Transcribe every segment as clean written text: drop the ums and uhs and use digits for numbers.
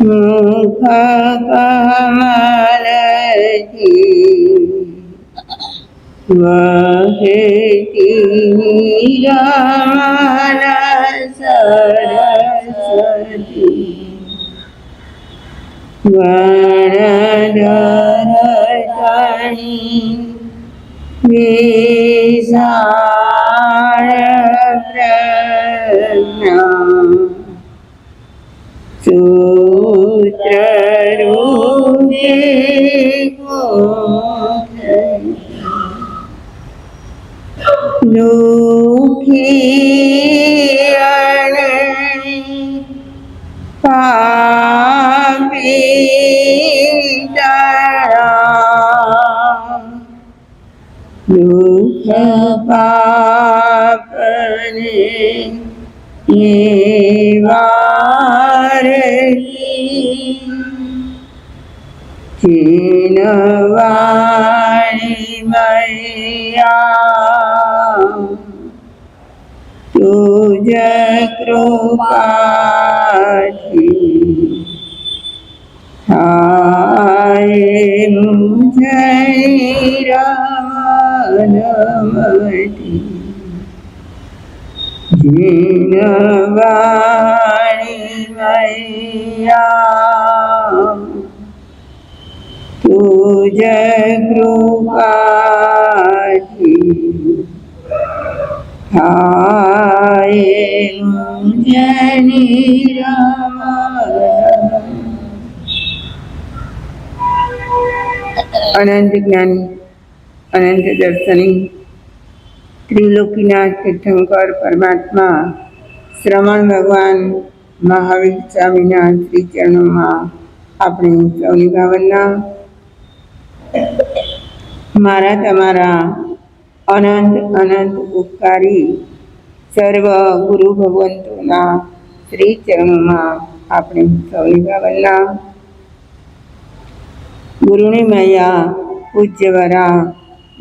મુખ કમલથી વહેતી રમણ સરસ્વતી વરદરણી વિશાળ પ્રજ્ઞા સૂત્રરૂપે દુઃખી અને પાપી દુઃખ પાપને નિવારી ચીનવાણી મૈયા તુજ કૃપાથી થાય મુજરી રમણમતી જીનવાણી મૈયા તુજ કૃપાથી થાય મુજરી અનંત જ્ઞાની અનંત દર્શની ત્રિલોકીના તીર્થંકર પરમાત્મા શ્રમણ ભગવાન મહાવીર સ્વામીના શ્રી ચરણોમાં આપણી સૌની ભાવના. મારા તમારા અનંત અનંત ઉપકારી સર્વ ગુરુ ભગવંતોના શ્રી ચરણોમાં આપણી સૌની ભાવના. ગુરુની મૈયા પૂજ્યવરા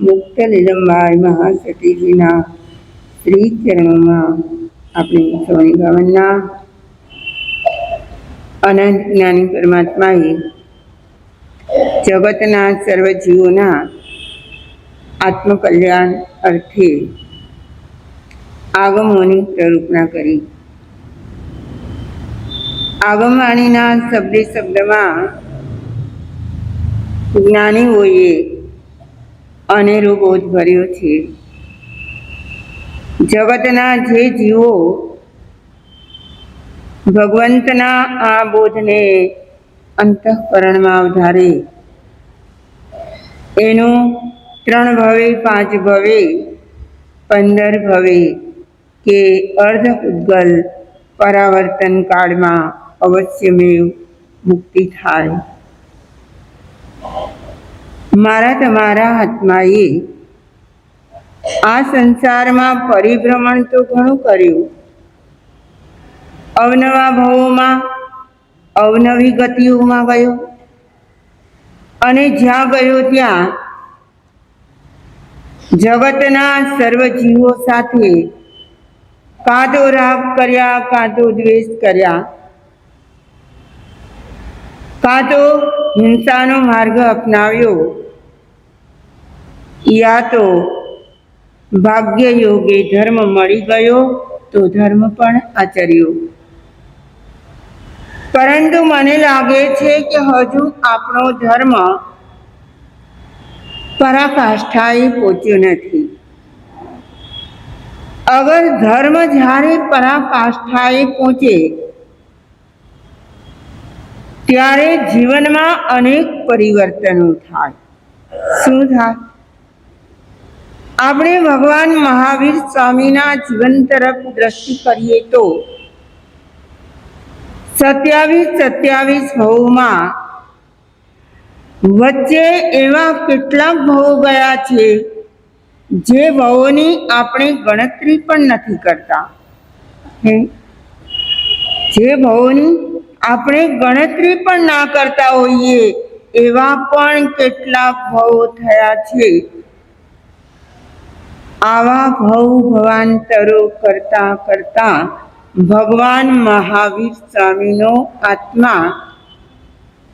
મુક્ત લીલમભાઈ મહાસતીજીના શ્રી ચરણોમાં આપણી સૌની ભાવના. અનંત જ્ઞાની પરમાત્માએ જગતના સર્વ જીવોના આત્મકલ્યાણ અર્થે આગમોની પ્રરૂપણા કરી. આગમવાણીના શબ્દે શબ્દમાં જ્ઞાનીઓએ અનેરો બોધ ભર્યો છે. જગતના જે જીવો ભગવંતના આ બોધને અંતઃકરણમાં અવધારે એનું 3 ભવે 5 ભવે 15 ભવે કે અર્ધ ઉદ્ગલ પરાવર્તન કાળમાં અવશ્યમેવ મુક્તિ થાય. મારા તમારા આત્માએ આ સંસારમાં પરિભ્રમણ તો ઘણું કર્યું, અવનવા ભવોમાં અવનવી ગતિઓમાં ગયો અને જ્યાં ગયો ત્યાં જગતના સર્વ જીવો સાથે કાં તો રાગ કર્યા, કાં તો દ્વેષ કર્યા, કાં તો હિંસાનો માર્ગ અપનાવ્યો, યા તો ભાગ્ય યોગે ધર્મ મળી ગયો તો ધર્મ પણ આચર્યો. પરંતુ મને લાગે છે કે હજુ આપણો ધર્મ પરાકાષ્ઠાએ પહોંચ્યો નથી. અગર ધર્મ જ્યારે પરાકાષ્ઠાએ પહોંચે ત્યારે જીવનમાં અનેક પરિવર્તનો થાય. શું થાય? આપણે ભગવાન મહાવીર સ્વામીના જીવન તરફ દ્રષ્ટિ કરીએ તો 27 ભવોમાં વચ્ચે એવા કેટલાક ભવો ગયા છે જે ભવોની આપણે ગણતરી પણ નથી કરતા. જે ભવોની આપણે ગણતરી પણ ના કરતા હોઈએ એવા પણ કેટલાક ભવો થયા છે. આવા ભવાંતરો કરતા કરતા ભગવાન મહાવીર સ્વામીનો આત્મા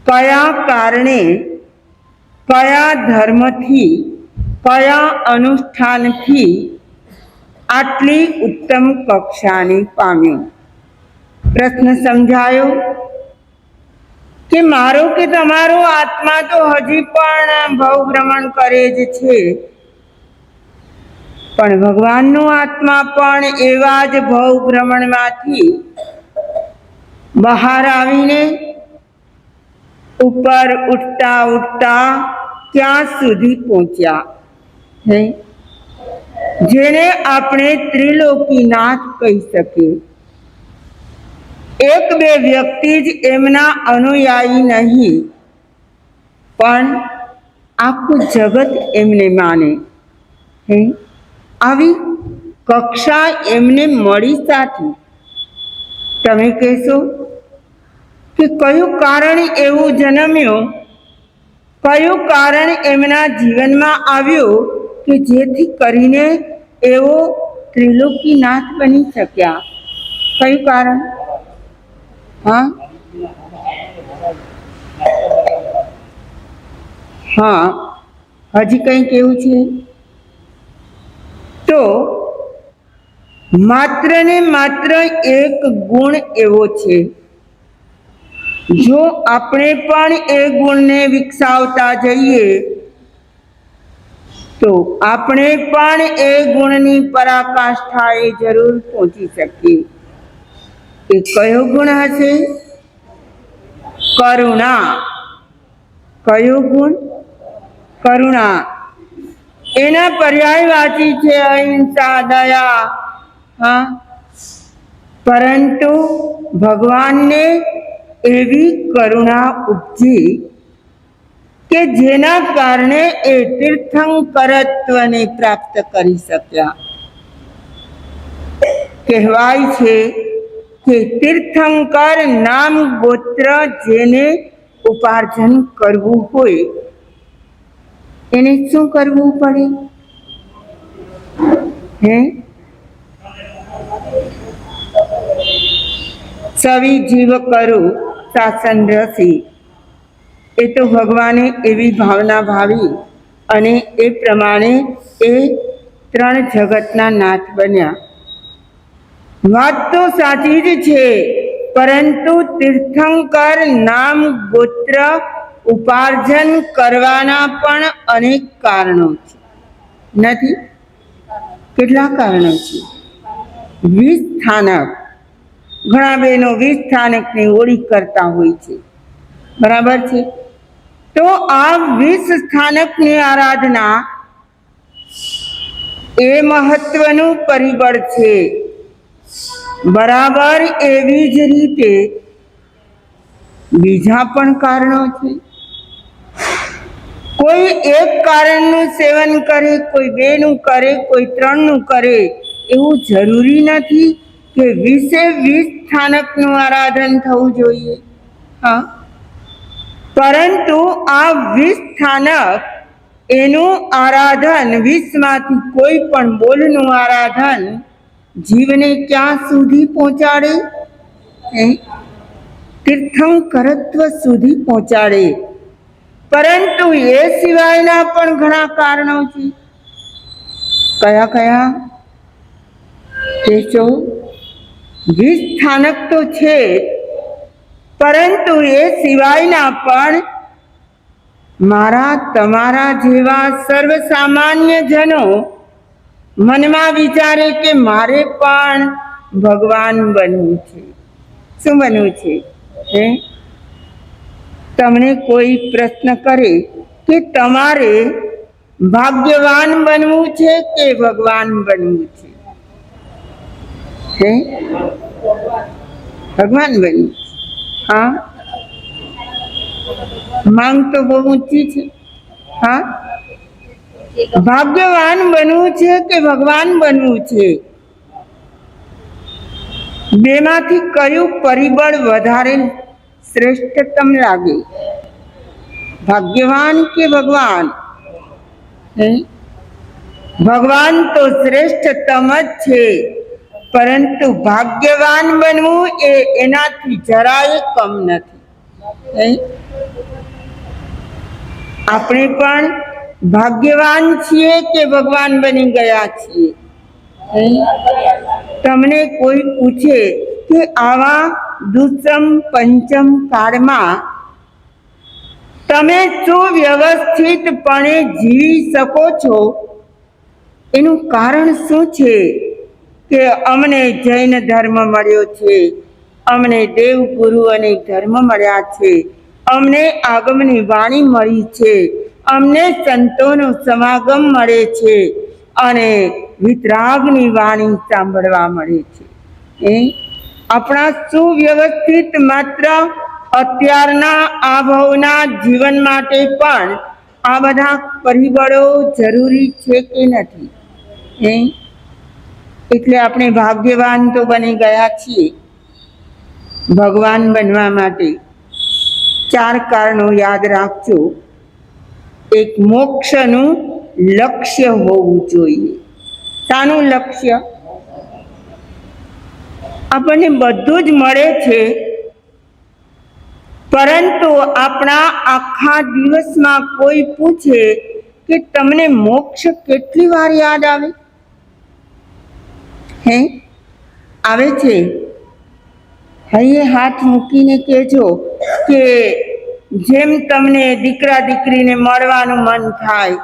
કયા કારણે, કયા ધર્મથી, કયા અનુષ્ઠાનથી આટલી ઉત્તમ કક્ષાને પામ્યું? પ્રશ્ન સમજાયો કે મારો કે તમારો આત્મા તો હજી પણ ભવભ્રમણ કરે જ છે, પણ ભગવાનનો આત્મા પણ એવા જ ભવભ્રમણમાંથી બહાર આવીને ઉપર ઉઠતા ઉઠતા ક્યાં સુધી પહોંચ્યા હે, જેને આપણે ત્રિલોકીનાથ કહી શકીએ. એક બે વ્યક્તિ જ એમના અનુયાયી નહીં, પણ આખું જગત એમને માને હે. આવી કક્ષા એમને મળી સાથી. તમે કહેશો કે કયું કારણ એવું જન્મ્યું, કયું કારણ એમના જીવનમાં આવ્યું કે જેથી કરીને એવો ત્રિલોકીનાથ બની શક્યા? કયું કારણ? હા હજી કંઈક એવું છે તો માત્ર ને માત્ર એક ગુણ એવો છે, જો આપણે પણ એ ગુણને વિકસાવતા જઈએ તો આપણે પણ એ ગુણની પરાકાષ્ઠાએ જરૂર પહોંચી શકીએ. એ કયો ગુણ હશે? કરુણા. કયો ગુણ? કરુણા. એના પર્યાયવાચી છે અહિંસા, દયા. હા, પરંતુ ભગવાનને એવી કરુણા ઉપજી કે જેના કારણે એ તીર્થંકરત્વને પ્રાપ્ત કરી શક્યા. કહેવાય છે કે તીર્થંકર નામ ગોત્ર જેને ઉપાર્જન કરવું હોય એને શું કરવું પડે હે? સવી જીવ કરું શાસન રસી. એ તો ભગવાને એવી ભાવના ભાવી અને એ પ્રમાણે એ ત્રણ જગતના નાથ બન્યા. વાત તો સાચી જ છે, પરંતુ તીર્થંકર નામ ગોત્ર ઉપાર્જન કરવાના પણ અનેક કારણો છે, નથી? કેટલા કારણો છે? વિસ્થાનક. ઘણા બહેનો વિસ્થાનકની ઓળી કરતા હોય છે, બરાબર છે? તો આ વિસ્થાનકની આરાધના એ મહત્વનું પરિબળ છે. બરાબર એવી જ રીતે બીજા પણ કારણો છે. કોઈ એક કારણનું સેવન કરે, કોઈ બેનું કરે, કોઈ ત્રણનું કરે, એવું જરૂરી નથી કે 20 સ્થાનકનું આરાધન થવું જોઈએ. હા, પરંતુ આ 20 સ્થાનક એનું આરાધન, 20માંથી કોઈ પણ બોલનું આરાધન જીવને ક્યાં સુધી પહોંચાડે? તીર્થંકરત્વ સુધી પહોંચાડે. પરંતુ એ સિવાયના પણ ઘણા કારણો છે. કયા કયા? કહેશો? વિસ્થાનક તો છે, પરંતુ એ સિવાયના પણ મારા તમારા જેવા સર્વસામાન્ય જનો મનમાં વિચારે કે મારે પણ ભગવાન બનવું છે. શું બનવું છે? તમને કોઈ પ્રશ્ન કરે કે તમારે ભાગ્યવાન બનવું છે કે ભગવાન બનવું છે? ભગવાન બનવું. હા, માંગ તો બહુ ઊંચી છે. હા, ભાગ્યવાન બનવું છે કે ભગવાન બનવું છે? બેમાંથી કયું પરિબળ વધારે શ્રેષ્ઠતમ લાગે? ભાગ્યવાન કે ભગવાન? ભગવાન તો શ્રેષ્ઠતમ જ છે, પરંતુ ભાગ્યવાન બનવું એ એનાથી જરાય કમ નથી. હે? આપણે પણ ભાગ્યવાન છીએ કે ભગવાન બની ગયા છીએ? હે? તમને કોઈ પૂછે કે આવા દુષ્મ પંચમ કાળમાં તમે સુવ્યવસ્થિતપણે જીવી શકો છો, એનું કારણ શું છે? કે અમને જૈન ધર્મ મળ્યો છે, અમને દેવગુરુ અને ધર્મ મળ્યા છે, અમને આગમની વાણી મળી છે, અમને સંતોનો સમાગમ મળે છે અને વિતરાગની વાણી સાંભળવા મળે છે. આપણા સુવ્યવસ્થિત માત્ર અત્યારના આ ભવના જીવન માટે પણ આ બધા પરિબળો જરૂરી છે કે નથી? એટલે આપણે ભાગ્યવાન તો બની ગયા છીએ. ભગવાન બનવા માટે 4 કારણો યાદ રાખજો. એક, મોક્ષનું લક્ષ્ય હોવું જોઈએ. શાનું લક્ષ્ય? આપણને બધું જ મળે છે, પરંતુ આપણા આખા દિવસમાં કોઈ પૂછે કે તમને મોક્ષ કેટલી વાર યાદ આવે? આવે છે? હૈયે હાથ મૂકીને કહેજો કે જેમ તમને દીકરા દીકરીને મળવાનું મન થાય,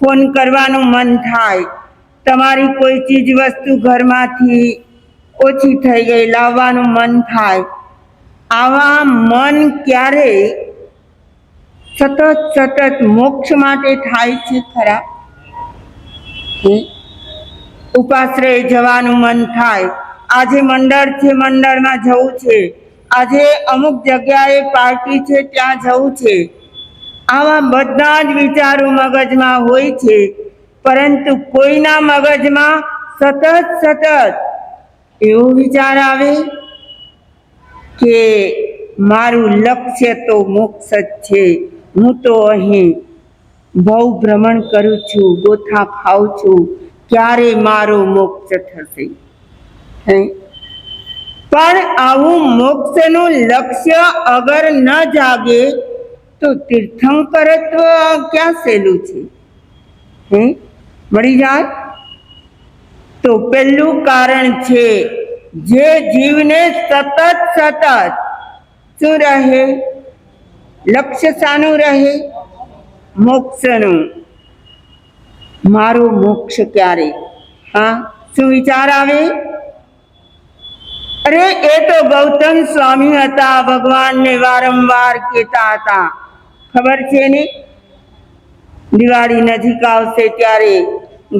ફોન કરવાનું મન થાય, તમારી કોઈ ચીજ વસ્તુ ઘરમાંથી ઓછી થઈ ગઈ લાવવાનું મન થાય, આવા મન ક્યારે સતત મોક્ષ માટે થાય છે ખરા? ઉપાશ્રય જવાનું મન થાય, આજે મંડળ છે મંડળમાં જવું છે, આજે અમુક જગ્યાએ પાર્ટી છે ત્યાં જવું છે, આવા બધા જ વિચારો મગજમાં હોય છે, પરંતુ કોઈના મગજમાં સતત એવો વિચાર આવે કે મારું લક્ષ્ય તો મોક્ષ જ છે, હું તો અહીં ભવ ભ્રમણ કરું છું, ગોથા ખાઉં છું, ક્યારે મારો મોક્ષ થશે? પણ આવું મોક્ષનું લક્ષ્ય અગર ન જાગે તો તીર્થંકરત્વ ક્યાં સહેલું છે? મળી જાય? તો પહેલું કારણ છે, જે જીવને સતત શું રહે? લક્ષ્ય શાનું રહે? મોક્ષનું. મારો મોક્ષ ક્યારે? શું વિચાર આવે? અરે એ તો ગૌતમ સ્વામી હતા, ભગવાનને વારંવાર કહેતા હતા, ખબર છે ને? દિવાળી નજીક આવશે ત્યારે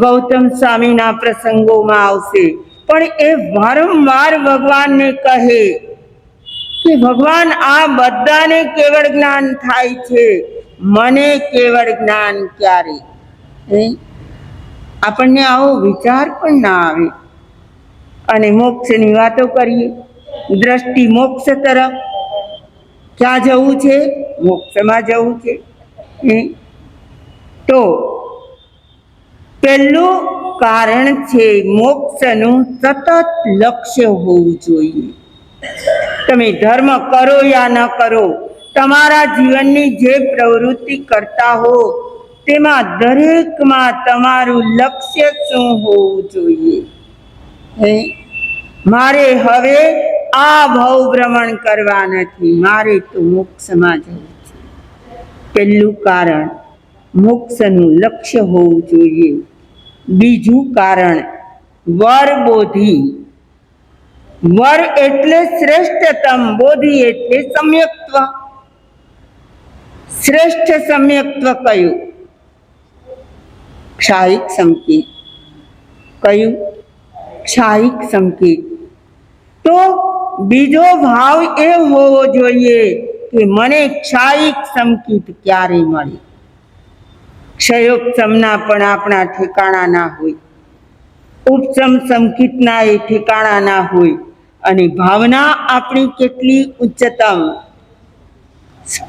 ગૌતમ સ્વામીના પ્રસંગોમાં આવશે, પણ એ વારંવાર ભગવાનને કહે કે ભગવાન આ બધાને કેવળ જ્ઞાન થાય છે, મને કેવળ જ્ઞાન ક્યારે? આપણને આવો વિચાર પણ ના આવે અને મોક્ષની વાતો કરીએ. દ્રષ્ટિ મોક્ષ તરફ. ક્યાં જવું છે? મોક્ષમાં જવું છે. તો પહેલું કારણ છે, મોક્ષનું સતત લક્ષ્ય હોવું જોઈએ. તમે ધર્મ કરો યા ન કરો, તમારા જીવનની જે પ્રવૃત્તિ કરતા હો તેમાં દરેકમાં તમારું લક્ષ્ય શું હોવું જોઈએ? મારે હવે આ ભવ ભ્રમણ કરવા નથી, મારે તો મોક્ષમાં જવું છે. પહેલું કારણ મોક્ષનું લક્ષ્ય હોવું જોઈએ. બીજું કારણ વર બોધિ. વર એટલે શ્રેષ્ઠતમ, બોધિ એટલે સમ્યક્ત્વ. શ્રેષ્ઠ સમ્યક્ત્વ કયું? ક્ષાયિક સંકેત. કયું? ક્ષાયિક સંકેત. તો બીજો ભાવ એ હોવો જોઈએ કે મને ક્ષાયિક સંકેત ક્યારે મળે? ક્ષયોપશમના પણ આપણા ઠેકાણા ના હોય, ઉપશમ સંકેતના એ ઠેકાણા ના હોય, અને ભાવના આપણી કેટલી ઉચ્ચતમ.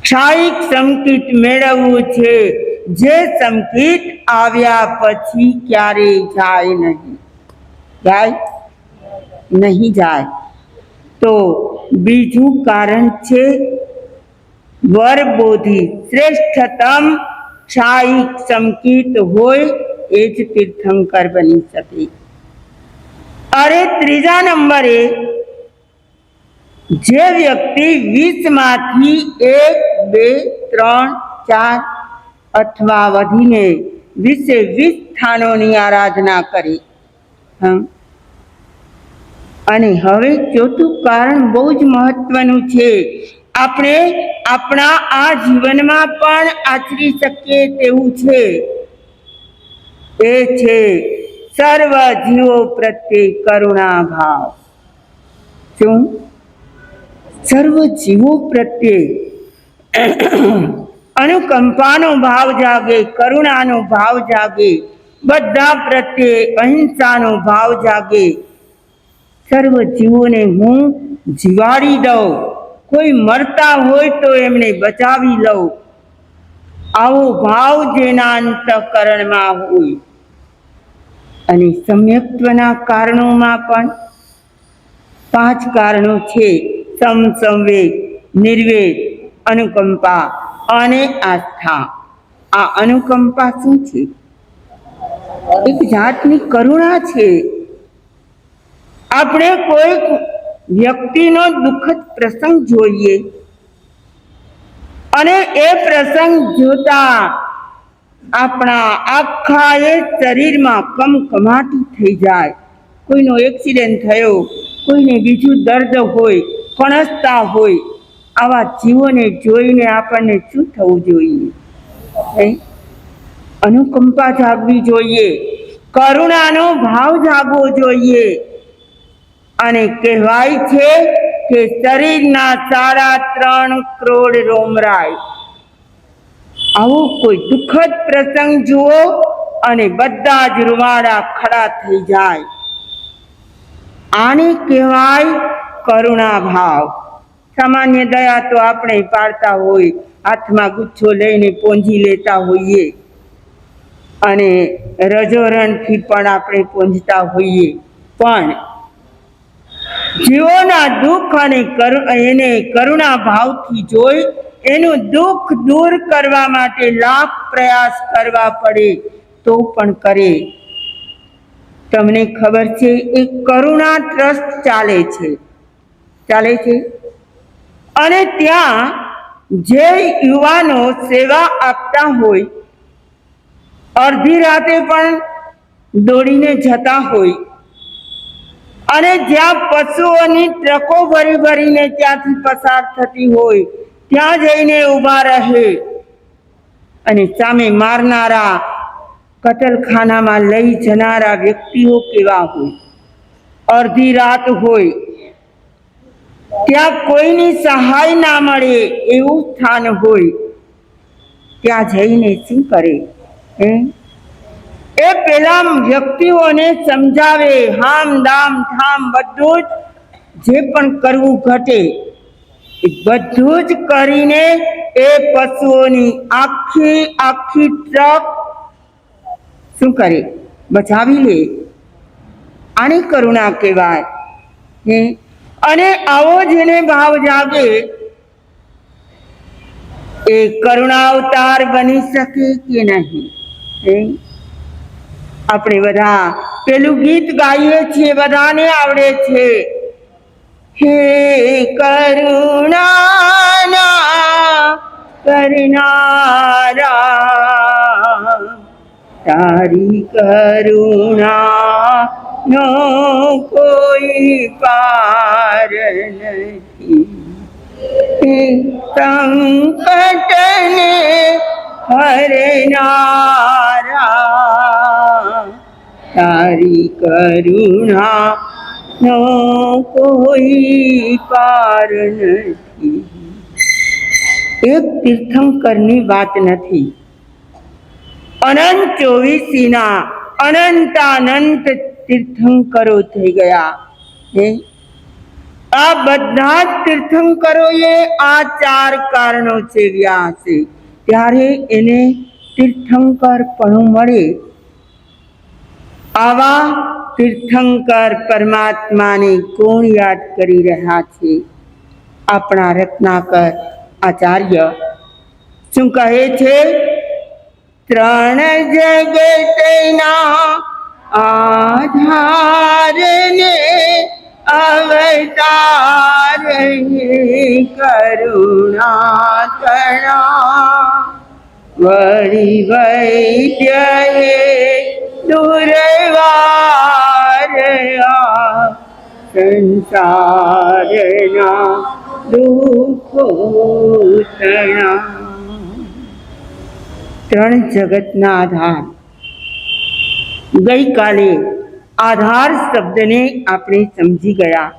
ક્ષાયિક સંકેત મેળવવું છે, જે સંકેત આવ્યા પછી ક્યારેય જાય નહીં. જાય નહીં જાય. તો બીજું કારણ છે વરબોધી શ્રેષ્ઠતમ ક્ષાયિક સંકિત હોય એ જ તીર્થંકર બની શકે. અરે ત્રીજા નંબરે જે વ્યક્તિ 20માંથી 1, 2, 3, 4 અથવા વધીને 20 સ્થાનોની આરાધના કરી. અને હવે ચોથું કારણ બહુ જ મહત્વનું છે, આપણે આપણા આ જીવનમાં પણ આચરી શકીએ તેવું છે. એ છે સર્વ જીવો પ્રત્યે કરુણા ભાવ. શું? સર્વ જીવો પ્રત્યે અનુકંપાનો ભાવ જાગે, કરુણાનો ભાવ જાગે, બધા પ્રત્યે અહિંસાનો ભાવ જાગે. સર્વ જીવોને હું જીવાડી દઉં, કોઈ મરતા હોય તો એમને બચાવી લઉં, આવો ભાવ જેના અંતઃકરણમાં હોય. અને સમ્યક્ત્વના કારણોમાં પણ 5 કારણો છે: સમ, સંવેગ, નિર્વેગ, અનુકંપા અને આસ્થા. આ અનુકંપા શું છે? એક જાતની કરુણા છે. આપણે કોઈ વ્યક્તિનો દુઃખદ પ્રસંગ જોઈએ અને એ પ્રસંગ જોતા આપણા આખા એ શરીરમાં કમકમાટી થઈ જાય. કોઈનો એક્સિડન્ટ થયો, કોઈને બીજું દર્દ હોય, કણસતા હોય, આવા જીવોને જોઈને આપણને શું થવું જોઈએ? અનુકંપા જાગવી જોઈએ, કરુણાનો ભાવ જાગવો જોઈએ. અને કહેવાય છે કે શરીરના 3.5 કરોડ રોમરાય. આવો કોઈ દુઃખદ પ્રસંગ જુઓ અને બધા જ રૂવાડા ખડા થઈ જાય. આને કહેવાય કરુણા ભાવ. સામાન્ય દયા તો આપણે પાડતા હોય, હાથમાં ગુચ્છો લઈને પોંજી લેતા હોઈએ અને રજોરણથી પણ આપણે પોંજતા હોઈએ, પણ જીવોના દુઃખ અને એને કરુણા ભાવથી જોઈ એનું દુઃખ દૂર કરવા માટે લાખ પ્રયાસ કરવા પડે તો પણ કરે. તમને ખબર છે, એક કરુણા ટ્રસ્ટ ચાલે છે અને ત્યાં જે યુવાનો સેવા આપતા હોય, અડધી રાતે પણ દોડીને જતા હોય અને જ્યાં પશુઓની ટ્રકો ભરી ભરીને ત્યાંથી પસાર થતી હોય ત્યાં જઈને ઊભા રહે અને સામે મારનારા, કતલખાનામાં લઈ જનારા વ્યક્તિઓ કેવા હોય. અડધી રાત હોય, ત્યાં કોઈની સહાય ના મળે એવું સ્થાન હોય, ત્યાં જઈને શું કરે? એ પેલા વ્યક્તિઓને સમજાવે, હામ દામ ઠામ બધું જ જે પણ કરવું ઘટે એ બધું જ કરીને એ પશુઓની આખી ટ્રક શું કરે? બચાવી લે. આને કરુણા કહેવાય. અને આવો જેને ભાવ જાગે એ કરુણા અવતાર બની શકે કે નહીં? આપણે બધા પેલું ગીત ગાઈએ છીએ, બધાને આવડે છે. હે કરુણાના કરનારા, તારી કરુણા નો કોઈ પાર નથી. સંકટને હરનારા, તારી કરુણા નો કોઈ પાર નથી. એક તીર્થંકરની વાત નથી, અનંત 24 અનંતાનંત તીર્થંકરો થઈ ગયા. આ બધા જ તીર્થંકરોએ આ 4 કારણો સેવ્યા હશે, ત્યારે એને તીર્થંકરપણું મળે. આવા તીર્થંકર પરમાત્માને કોણ યાદ કરી રહ્યા છે? આપણા રત્નાકર આચાર્ય શું કહે છે? ત્રણ જગતના આધારને અવતાર કરુણા તણા વળી વૈદ્ય દુર્વાર સંસારના દુઃખો તણા. ત્રણ જગતના આધાર. ગઈકાલે આધાર શબ્દને આપણે સમજી ગયા.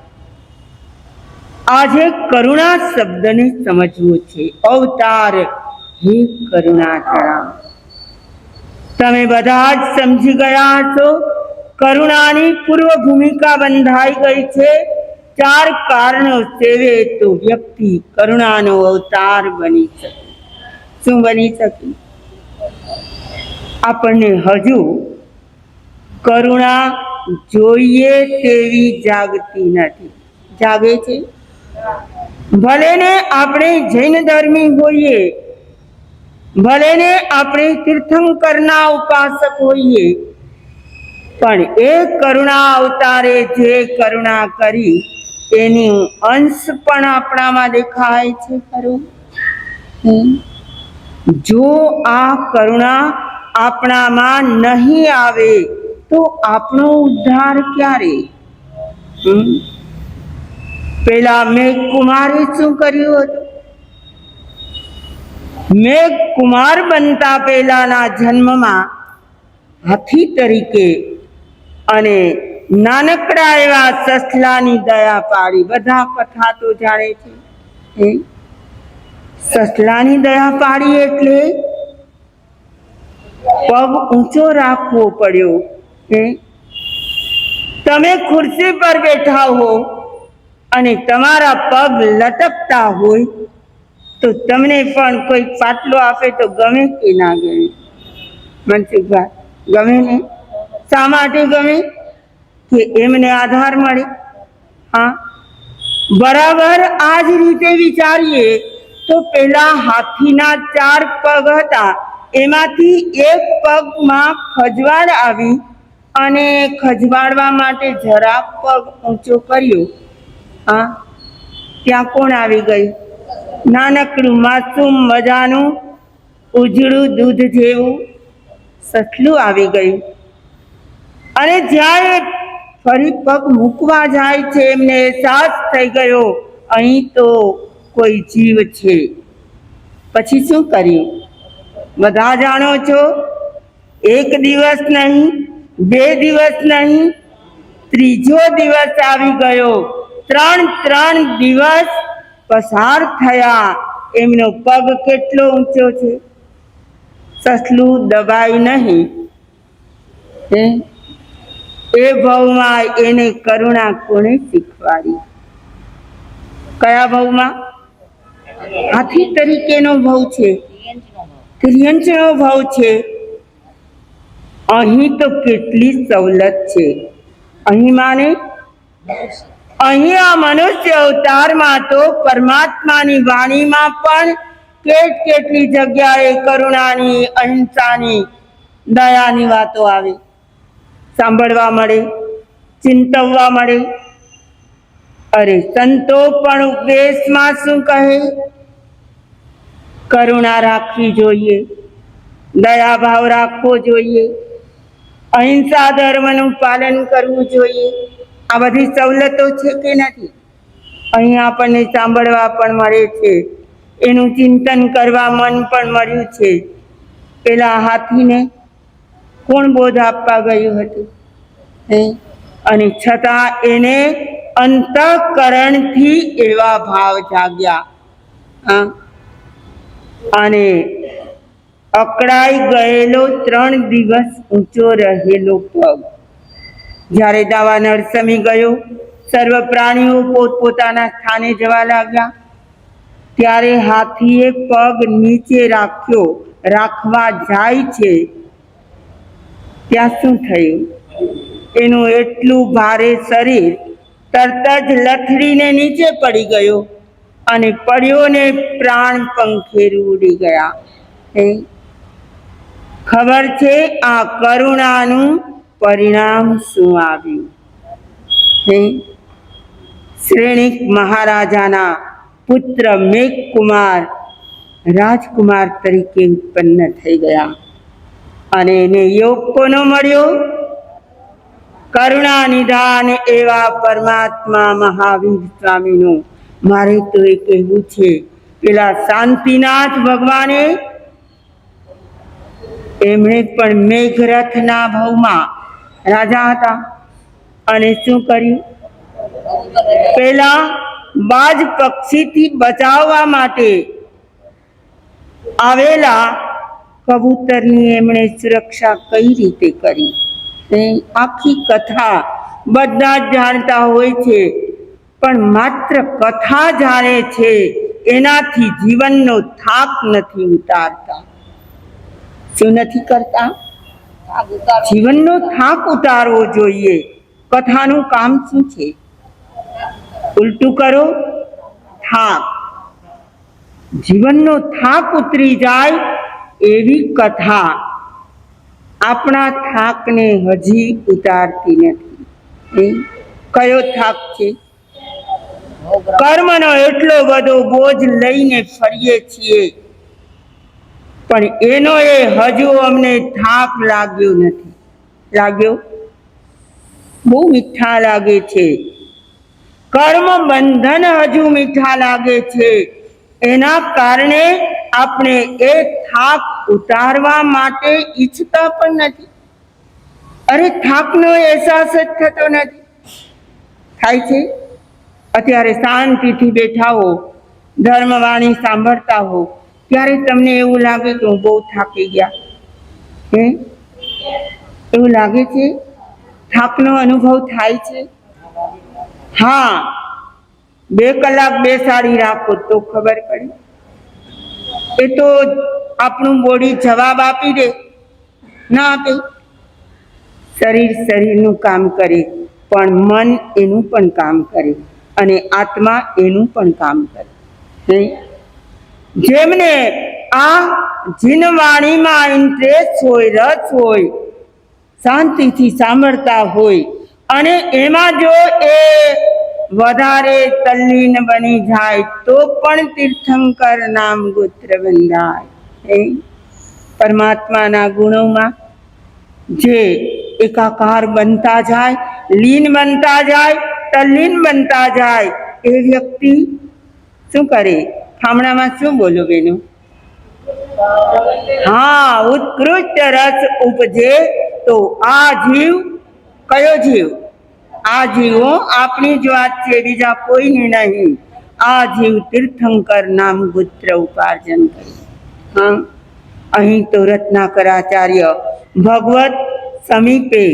આજે કરુણા શબ્દને સમજવો છે. અવતાર હે કરુણાકરા. તમે બધા જ સમજી ગયા છો. કરુણાની પૂર્વ ભૂમિકા બંધાઈ ગઈ છે. ચાર કારણો સેવે તો વ્યક્તિ કરુણાનો અવતાર બની શકે. શું બની શકે? આપણને હજુ કરુણા જોઈએ તેવી જાગતી નથી. જાગે છે? ભલે ને આપણે જૈન ધર્મી હોઈએ, ભલે ને આપણે તીર્થંકરના ઉપાસક હોઈએ, પણ એ કરુણા અવતારે જે કરુણા કરી એની અંશ પણ આપણામાં દેખાય છે ખરું? જો આ કરુણા આપણામાં નહીં આવે તો આપણો ઉદ્ધાર ક્યારે? પેલા મેઘકુમારે શું કર્યું હતું? મેઘકુમાર બનતા પહેલાના જન્મમાં હાથી તરીકે અને નાનકડા એવા સસલાની દયા પાડી. બધા કથા તો જાણે છે. સસલાની દયા પાડી એટલે પગ ઊંચો રાખવો પડ્યો. તમે ખુરશી પર બેઠા હો અને તમારા પગ લટકતા હોય તો તમને પણ કોઈ પાટલો આપે તો ગમે કે ના ગમે? મનસુખભાઈ, ગમે ને? શા માટે ગમે? કે એમને આધાર મળે. હા, બરાબર આ જ રીતે વિચારીએ તો પેલા હાથીના 4 પગ હતા, એમાંથી એક પગમાં ખજવાળ આવી અને ખજવાડવા માટે જરા પગ ઊંચો કર્યો. હા, ત્યાં કોણ આવી ગયું? નાનકડું માસૂમ મજાનું ઉજળું દૂધ જેવું સસલું આવી ગયું. અને જ્યારે ફરી પગ મૂકવા જાય છે એમને અહેસાસ થઈ ગયો અહીં તો કોઈ જીવ છે. પછી શું કર્યું? બધા જાણો છો. 1 દિવસ નહીં, 2 દિવસ નહીં, ત્રીજો દિવસ આવી ગયો. 3 દિવસ પસાર થયા. એમનો પગ કેટલો ઊંચો છે? સસલું દબાય નહીં. એ ભાવમાં એને કરુણા કોણે શીખવાડી? કયા ભાવમાં? હાથી તરીકેનો ભાવ છે, ત્રિયંચનો ભાવ છે. અહીં તો કેટલી સવલત છે. અહીં માને અહીં આ મનુષ્ય અવતારમાં તો પરમાત્માની વાણીમાં પણ કેટલી જગ્યાએ કરુણાની, અહિંસાની, દયાની વાતો આવે, સાંભળવા મળે, ચિંતવવા મળે. અરે સંતો પણ ઉપદેશમાં શું કહે? કરુણા રાખવી જોઈએ, દયાભાવ રાખવો જોઈએ, અહિંસા ધર્મનું પાલન કરવું જોઈએ. આ બધી સવલતો છે કે નથી? અહીં આપણને સાંભળવા પણ મળે છે, એનું ચિંતન કરવા મન પણ મળ્યું છે. પેલા હાથીને કોણ બોધ આપવા ગયું હતું? અને છતાં એને અંતઃકરણથી એવા ભાવ જાગ્યા. અને અકળાઈ ગયેલો 3 દિવસ ઊંચો રહેલો પગ જ્યારે દાવાનળ સમી ગયો, સર્વ પ્રાણીઓ પોતપોતાના સ્થાને જવા લાગ્યા, ત્યારે હાથીએ પગ નીચે રાખવા જાય છે. ત્યાં શું થયું? એનું એટલું ભારે શરીર તરત જ લથડીને નીચે પડી ગયો. અને પડ્યો ને પ્રાણ પંખેરું ઉડી ગયા. ખબર છે આ કરુણાનું પરિણામ શું આવ્યું? શ્રેણિક મહારાજાના પુત્ર મેઘકુમાર રાજકુમાર તરીકે ઉત્પન્ન થઈ ગયા. અને એને યોગ કોનો મળ્યો? કરુણા નિધાન એવા પરમાત્મા મહાવીર સ્વામીનું. મારે તો એ કહેવું છે, પેલા શાંતિનાથ ભગવાને એમણે પણ મેઘરથના ભાવમાં રાજા હતા. અને શું કર્યું? પેલા બાજ પક્ષીથી બચાવવા માટે આવેલા કબૂતરની એમણે સુરક્ષા કઈ રીતે કરી? આખી કથા બધા જ જાણતા હોય છે, પણ માત્ર કથા જાણે છે, એનાથી જીવનનો થાક નથી ઉતારતા. શું નથી કરતા? જીવનનો થાક ઉતારવો જોઈએ. કથાનું કામ શું છે? ઉલટું કરો, થાક. જીવનનો થાક ઉતરી જાય એવી કથા આપણા થાકને હજી ઉતારતી નથી. કયો થાક છે? કર્મનો એટલો બધો બોજ લઈને ફરીએ છીએ, પણ એનો એ હજુ અમને થાક લાગ્યો નથી. લાગ્યો? બહુ મીઠા લાગે છે. કર્મ બંધન હજુ મીઠા લાગે છે. એના કારણે આપણે એ થાક ઉતારવા માટે ઈચ્છતા પણ નથી. અરે થાકનો અહેસાસ જ થતો નથી. થાય છે? અત્યારે શાંતિથી બેઠા હો, ધર્મવાણી સાંભળતા હો, ત્યારે તમને એવું લાગે કે હું બહુ થાકી ગયા. એવું લાગે છે? થાકનો અનુભવ થાય છે? હા, 2 કલાક બેસાડી રાખો તો ખબર પડે. એ તો આપણું બોડી જવાબ આપી દે, ના આપે. શરીરનું કામ કરે, પણ મન એનું પણ કામ કરે, અને આત્મા એનું પણ કામ કરે. જેમને આ જીનવાણીમાં ઇન્ટરેસ્ટ હોય, રસ હોય, શાંતિથી સાંભળતા હોય, અને એમાં જો એ વધારે તલ્લીન બની જાય તો પણ તીર્થંકર નામ ગોત્ર બંધાય. પરમાત્માના ગુણોમાં જે એકાકાર બનતા જાય, લીન બનતા જાય, તલ્લીન બનતા જાય, એ વ્યક્તિ શું કરે? ખામણામાં શું બોલો બેનો? હા, ઉત્કૃષ્ટ રસ ઉપજે. તો આ જીવ, કયો જીવ? આ જીવો આપણી જ વાત છે, બીજા કોઈની નહીં. આ જીવ તીર્થંકર નામ ગોત્ર ઉપાર્જન કરે. હા, અહીં તો રત્નાકરાચાર્ય ભગવત સમીપે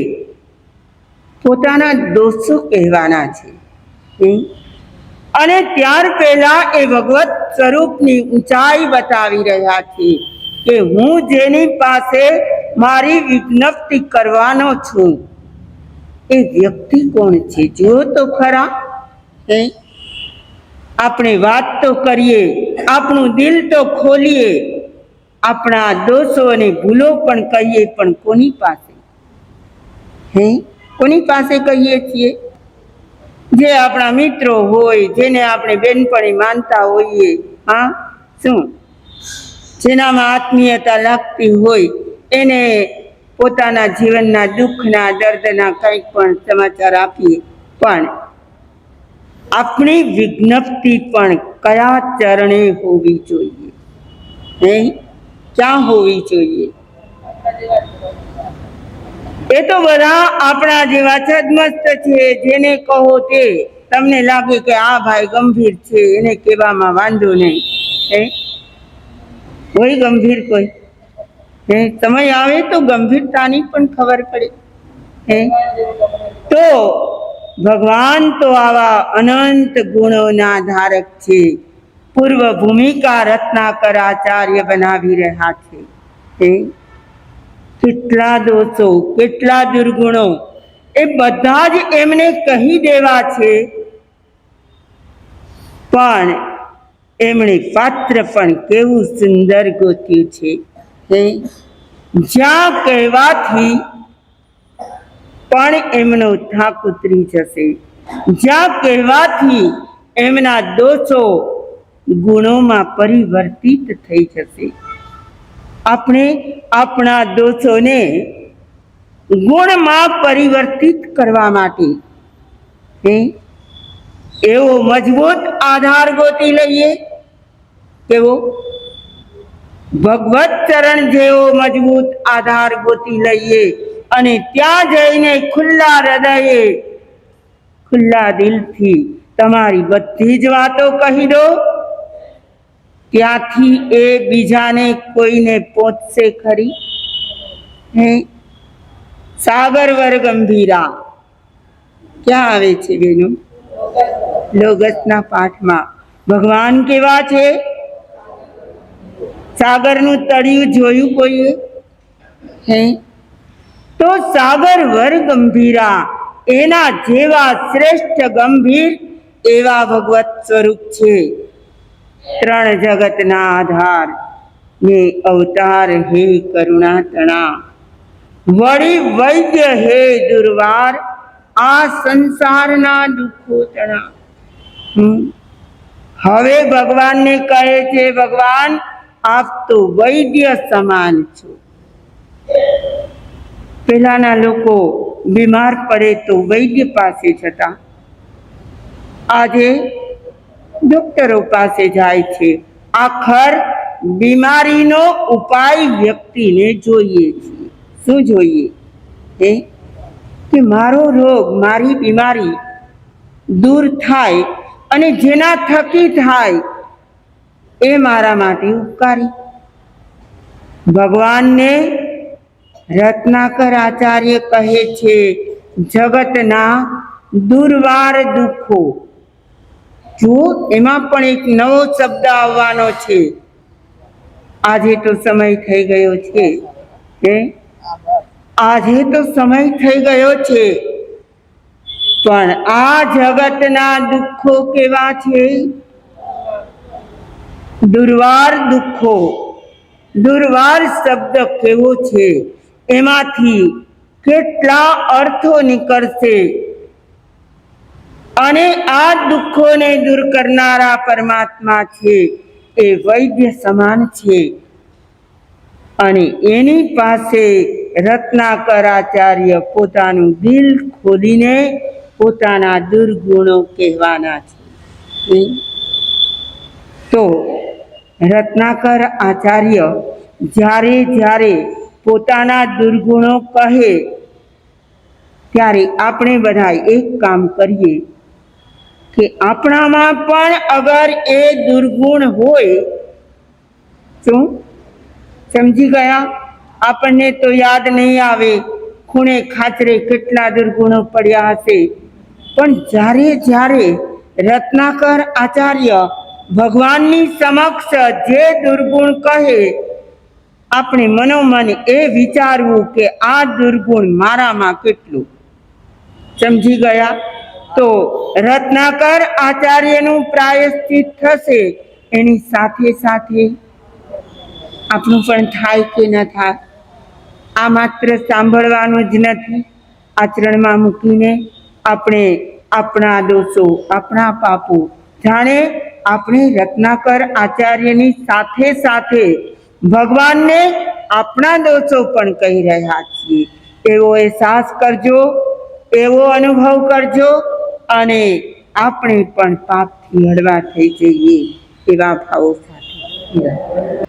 પોતાના દોષો કહેવાના છે, અને ત્યાર પહેલા એ ભગવત સ્વરૂપની ઊંચાઈ બતાવી રહ્યા છે કે હું જેની પાસે મારી વિજ્ઞપ્તિ કરવાનો છું, એ વ્યક્તિ કોણ છે? જો તો ખરા. આપણે વાત તો કરીએ, આપણું દિલ તો ખોલીએ, આપણા દોષો અને ભૂલો પણ કહીએ, પણ કોની પાસે? કોની પાસે કહીએ છીએ? જે આપણા મિત્રો હોય, જેને આપણે બેનપણી માનતા હોઈએ. હા, શું? જેનામાં આત્મીયતા લાગતી હોય, એને પોતાના જીવનના દુઃખના, દર્દના કંઈક પણ સમાચાર આપીએ. પણ આપણી વિજ્ઞપ્તિ પણ કયા ચરણે હોવી જોઈએ? ક્યાં હોવી જોઈએ? એ તો બધા આપણા જેવા છદમસ્ત છે, જેને કહો તે તમને લાગે કે આ ભાઈ ગંભીર છે, એને કહેવામાં વાંધો નહીં. કોઈ ગંભીર કોઈ સમય આવે તો ગંભીરતાની પણ ખબર પડે. તો ભગવાન તો આવા અનંત ગુણોના ધારક છે. પૂર્વ ભૂમિકા રત્નાકર આચાર્ય બનાવી રહ્યા છે. કેટલા દોષો, કેટલા દુર્ગુણો, એ બધા જ એમને કહી દેવા છે. પણ એમણે પાત્ર પણ કેવું સુંદર ગોત્યું છે. જ્યાં કહેવાથી પણ એમનો થાક ઉતરી જશે, જ્યાં કહેવાથી એમના દોષો ગુણોમાં પરિવર્તિત થઈ જશે. આપણે આપણા દોષોને ગુણમાં પરિવર્તિત કરવા માટે એવો મજબૂત આધાર ગોતી લઈએ. કેવો? ભગવત ચરણ જેવો મજબૂત આધાર ગોતી લઈએ અને ત્યાં જઈને ખુલ્લા હૃદયે ખુલ્લા દિલથી તમારી બધી જ વાતો કહી દો. ત્યાંથી એ બીજાને કોઈને પહોંચશે ખરી? સાગર વર ગંભીરા ક્યાં આવે છે બેનો? લોગસના પાઠમાં. ભગવાન કેવા છે? સાગરનું તળિયું જોયું કોઈએ? તો સાગર વર ગંભીરા એના જેવા શ્રેષ્ઠ ગંભીર એવા ભગવત સ્વરૂપ છે. ત્રણ જગતના આધાર ને અવતાર હે કરુણા તણા, વળી વૈદ્ય હે દુર્વાર આ સંસારના દુઃખો તણા. હવે ભગવાનને કહે છે, ભગવાન આપ તો વૈદ્ય સમાન છો. પહેલાના લોકો બીમાર પડે તો વૈદ્ય પાસે જતા, આજે ડોક્ટરો પાસે જાય છે. આખર બીમારીનો ઉપાય વ્યક્તિને જોઈએ છે. શું જોઈએ? કે મારો રોગ, મારી બીમારી દૂર થાય અને જેના થકી થાય એ મારા માટે ઉપકારી. ભગવાનને રત્નાકર આચાર્ય કહે છે, જગતના દુર્વાર દુઃખો. જો એમાં પણ એક નવો શબ્દ આવવાનો છે. આજે તો સમય થઈ ગયો છે, આજે તો સમય થઈ ગયો છે, પણ આ જગતના દુઃખો કેવા છે? દુર્વાર દુઃખો. દુર્વાર શબ્દ કેવો છે? એમાંથી કેટલા અર્થો નીકળશે અને આ દુઃખોને દૂર કરનારા પરમાત્મા છે એ વૈદ્ય સમાન છે. અને એની પાસે રત્નાકર આચાર્ય પોતાનું દિલ ખોલીને પોતાના દુર્ગુણો કહેવાના છે. તો રત્નાકર આચાર્ય જ્યારે જ્યારે પોતાના દુર્ગુણો કહે ત્યારે આપણે બધા એક કામ કરીએ કે આપણામાં પણ અગર એ દુર્ગુણ હોય, શું સમજી ગયા? આપણને તો યાદ નહીં આવે, ખૂણે ખાચરે કેટલા દુર્ગુણો પડ્યા હશે, પણ જ્યારે જ્યારે રત્નાકર આચાર્ય ભગવાનની સમક્ષ જે દુર્ગુણ કહે, આપણે મનોમન એ વિચારવું કે આ દુર્ગુણ મારામાં કેટલું. સમજી ગયા? તો રત્નાકર આચાર્યનું પ્રાયશ્ચિત થશે, એની સાથે સાથે આપણું પણ થાય કે ન થાય. આ માત્ર સાંભળવાનું જ નથી, આચરણમાં મૂકીને આપણે આપણા દોષો, આપણા પાપો, જાણે આપણે રત્નાકર આચાર્યની સાથે સાથે ભગવાનને આપણા દોષો પણ કહી રહ્યા છીએ એવો અહેસાસ કરજો, એવો અનુભવ કરજો અને આપણે પણ પાપથી હળવા થઈ જઈએ એવા ભાવો સાથે.